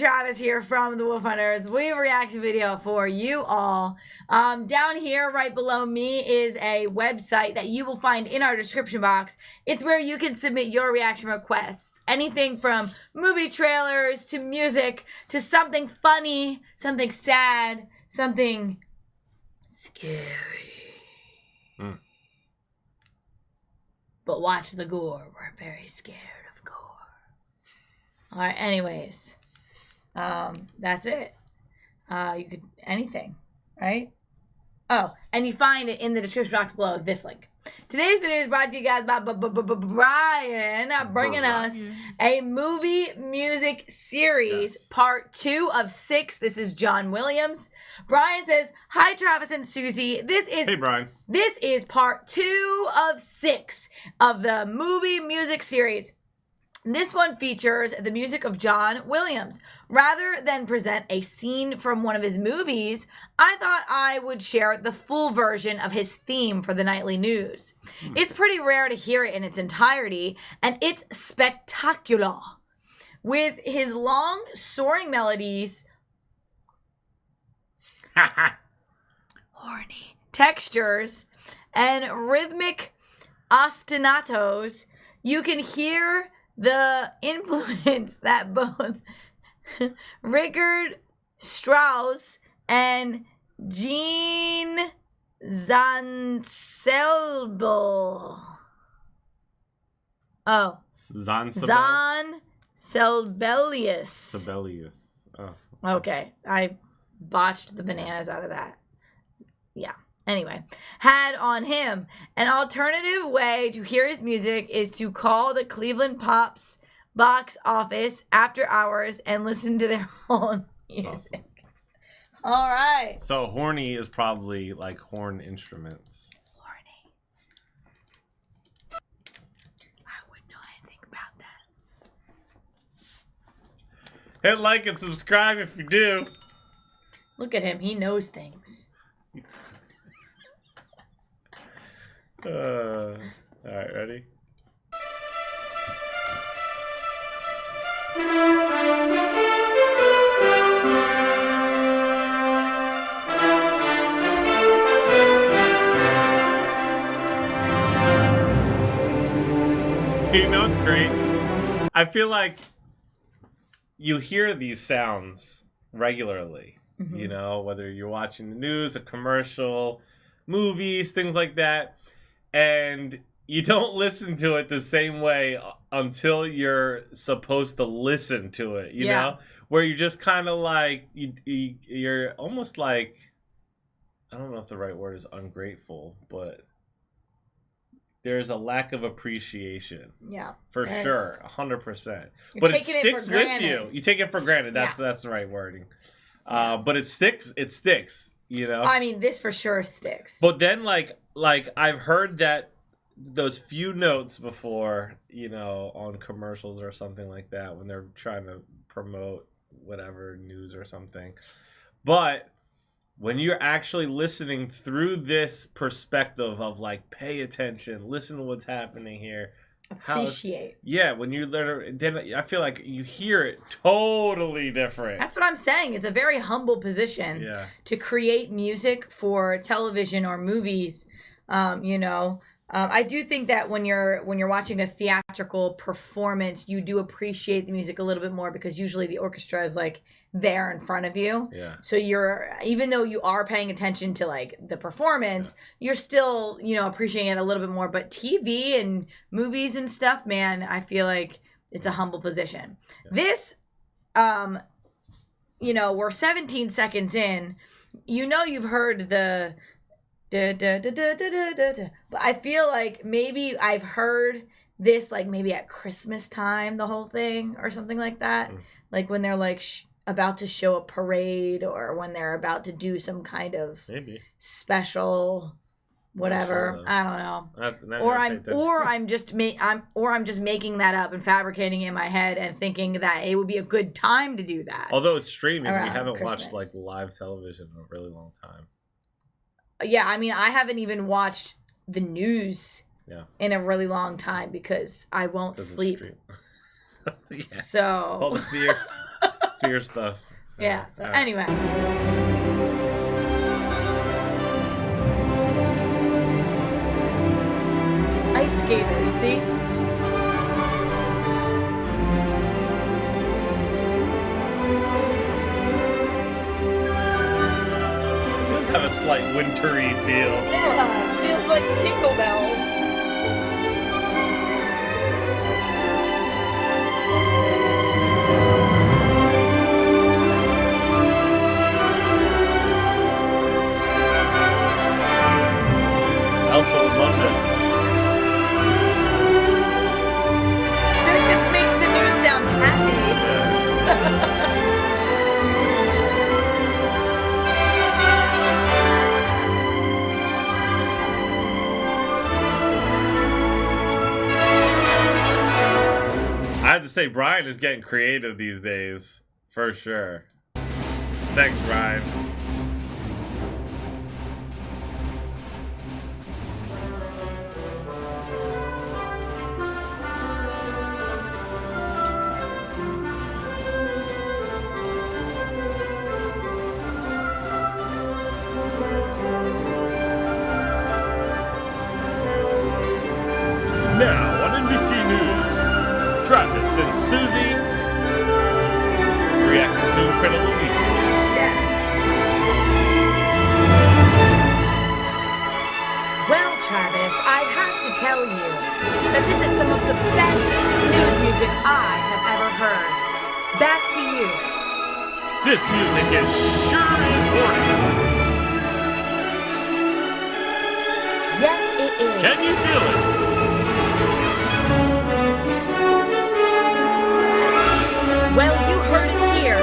Travis here from the Wolf HunterZ. We have a reaction video for you all. Down here, right below me, is a website that you will find in our description box. It's where you can submit your reaction requests. Anything from movie trailers to music to something funny, something sad, something scary. But watch the gore. We're very scared of gore. All right, anyways. That's it. You could anything, right? Oh, and you find it in the description box below this link. Today's video is brought to you guys by Brian, bringing us a movie music series, part 2 of 6. This is John Williams. Brian says, "Hi, Travis and Susie. Hey, Brian. This is part 2 of 6 of the movie music series. This one features the music of John Williams. Rather than present a scene from one of his movies, I thought I would share the full version of his theme for the nightly news. It's pretty rare to hear it in its entirety, and it's spectacular. With his long, soaring melodies, horny textures, and rhythmic ostinatos, you can hear the influence that both Richard Strauss and Jean Zanselbel. Zanselbelius. Oh. Okay. I botched the bananas out of that. Yeah. Anyway, had on him. An alternative way to hear his music is to call the Cleveland Pops box office after hours and listen to their own music. Awesome. All right. So horny is probably like horn instruments. Horny. I wouldn't know anything about that. Hit like and subscribe if you do. Look at him. He knows things. All right, ready? You know, it's great. I feel like you hear these sounds regularly, you know, whether you're watching the news, a commercial, movies, things like that. And you don't listen to it the same way until you're supposed to listen to it, you know? Where you're just kind of like, you're almost like, I don't know if the right word is ungrateful, but there's a lack of appreciation. Yeah. For sure, 100%. But it sticks with you. You take it for granted. That's the right wording. But it sticks, you know? I mean, this for sure sticks. But then, like I've heard that those few notes before, you know, on commercials or something like that when they're trying to promote whatever news or something. But when you're actually listening through this perspective of like, pay attention, listen to what's happening here. Appreciate. When you learn, then I feel like you hear it totally different. That's what I'm saying. It's a very humble position to create music for television or movies. You know, I do think that when you're watching a theatrical performance, you do appreciate the music a little bit more because usually the orchestra is like there in front of you. Yeah. So even though you are paying attention to like the performance, you're still, you know, appreciating it a little bit more. But TV and movies and stuff, man, I feel like it's a humble position. Yeah. This, you know, we're 17 seconds in. You know, you've heard the da, da, da, da, da, da, da, da. But I feel like maybe I've heard this like maybe at Christmas time, the whole thing or something like that. Like when they're like about to show a parade or when they're about to do some kind of special whatever. I don't know. Or I'm just making that up and fabricating it in my head and thinking that it would be a good time to do that. Although it's streaming, we haven't watched like live television in a really long time. Yeah, I mean, I haven't even watched the news in a really long time because I won't sleep. Yeah. So all the fear. fear stuff. Yeah. So anyway. Ice skaters, see? It does have a slight wintry feel. Yeah, feels like Jingle Bells. Elsa would love this. I think this makes the news sound happy. I have to say, Brian is getting creative these days, for sure. Thanks, Brian. Now on NBC News, Travis and Susie reacting to incredible music. Yes. Well, Travis, I have to tell you that this is some of the best news music I have ever heard. Back to you. This music is sure is horny. Yes, it is. Can you feel it? Well, you heard it here.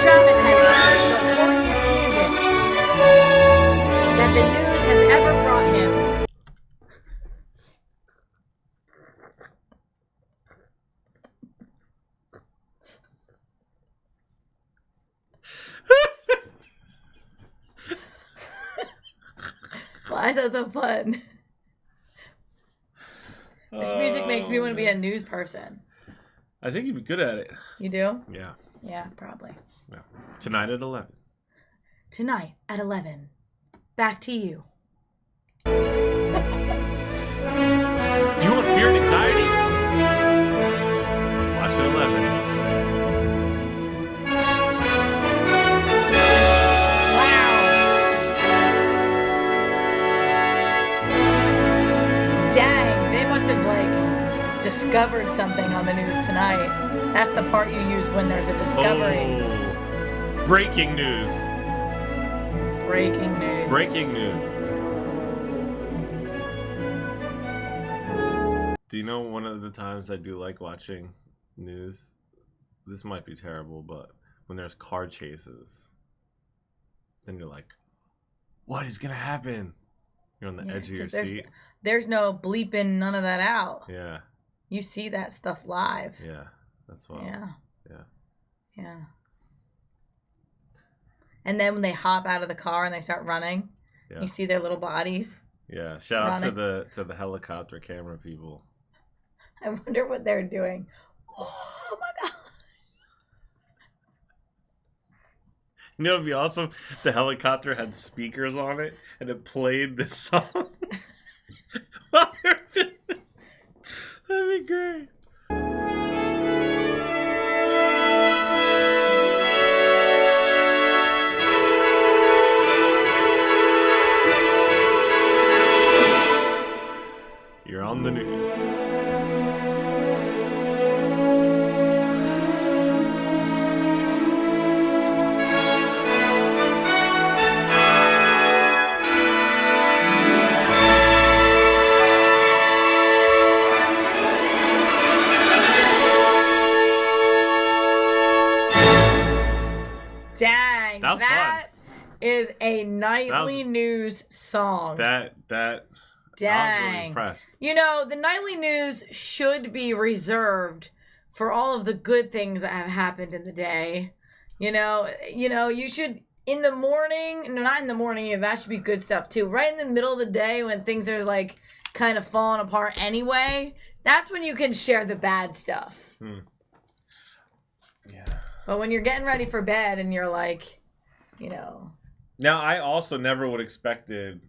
Travis has heard the horniest music that the news has ever brought him. Why is that so fun? This music makes me want to be a news person. I think you'd be good at it. You do? Yeah. Yeah, probably. Yeah. Tonight at 11. Tonight at 11. Back to you. You want fear and anxiety? Watch at 11. Wow. Dang, they must have discovered something on the news tonight. That's the part you use when there's a discovery. Oh. Breaking news. Breaking news. Breaking news. Do you know one of the times I do like watching news? This might be terrible, but when there's car chases, then you're like, what is going to happen? You're on the edge of your seat. There's no bleeping none of that out. Yeah. You see that stuff live. Yeah. That's wild. Yeah. Yeah. Yeah. And then when they hop out of the car and they start running, you see their little bodies. Yeah. Shout out to the helicopter camera people. I wonder what they're doing. Oh my god. You know, it'd be awesome. The helicopter had speakers on it, and it played this song. That'd be great. You're on the news. Dang, that is a nightly was, news song. Dang. I was really impressed. You know, the nightly news should be reserved for all of the good things that have happened in the day. You know, you should in the morning, no, not in the morning, that should be good stuff too. Right in the middle of the day when things are like kind of falling apart anyway, that's when you can share the bad stuff. Yeah. But when you're getting ready for bed and you're like, you know. Now, I also never would have expected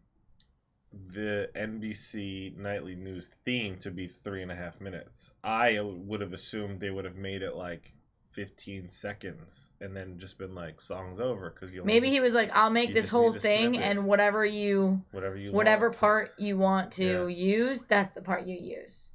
the NBC nightly news theme to be 3.5 minutes. I would have assumed they would have made it like 15 seconds and then just been like, song's over. Because maybe he was like, I'll make this whole thing and whatever part you want to use, that's the part you use.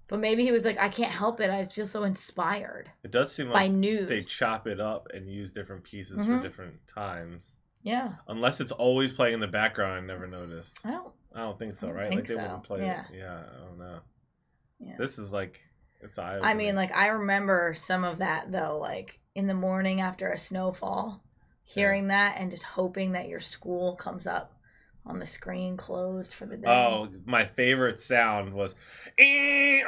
But maybe he was like, I can't help it. I just feel so inspired. It does seem like they chop it up and use different pieces for different times. Yeah. Unless it's always playing in the background, I never noticed. I don't think so, right? Think they wouldn't play it. Yeah, I don't know. Yeah. This is like, it's eye-opening. I mean, like, I remember some of that, though, like, in the morning after a snowfall, hearing that and just hoping that your school comes up on the screen closed for the day. Oh, my favorite sound was, and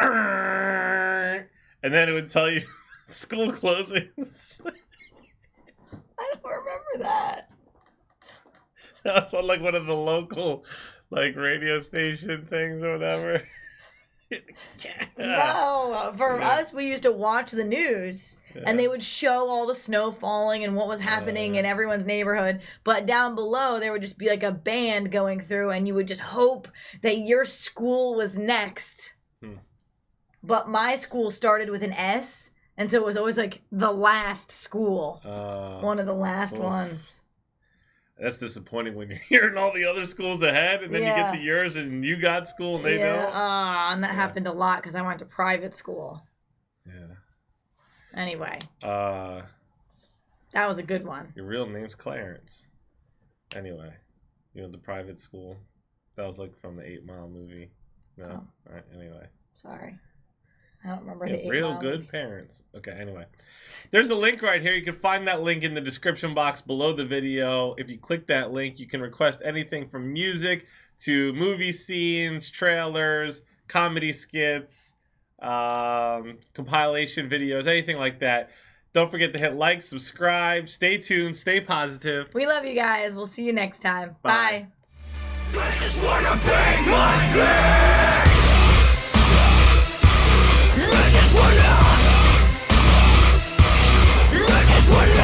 then it would tell you school closings. I don't remember that. That was on like one of the local like radio station things or whatever. No, for us, we used to watch the news and they would show all the snow falling and what was happening in everyone's neighborhood. But down below, there would just be like a band going through and you would just hope that your school was next. But my school started with an S. And so it was always like the last school. One of the last ones. That's disappointing when you're hearing all the other schools ahead and then you get to yours and you got school and they don't. And that happened a lot because I went to private school. Yeah. Anyway. That was a good one. Your real name's Clarence. Anyway. You went to private school. That was like from the 8 Mile movie. No? All right, anyway. Sorry. I don't remember the 8 real Mile good movie. Parents. Okay, anyway. There's a link right here. You can find that link in the description box below the video. If you click that link, you can request anything from music to movie scenes, trailers, comedy skits, compilation videos, anything like that. Don't forget to hit like, subscribe, stay tuned, stay positive. We love you guys. We'll see you next time. Bye. I just wanna pay my bills. I just wanna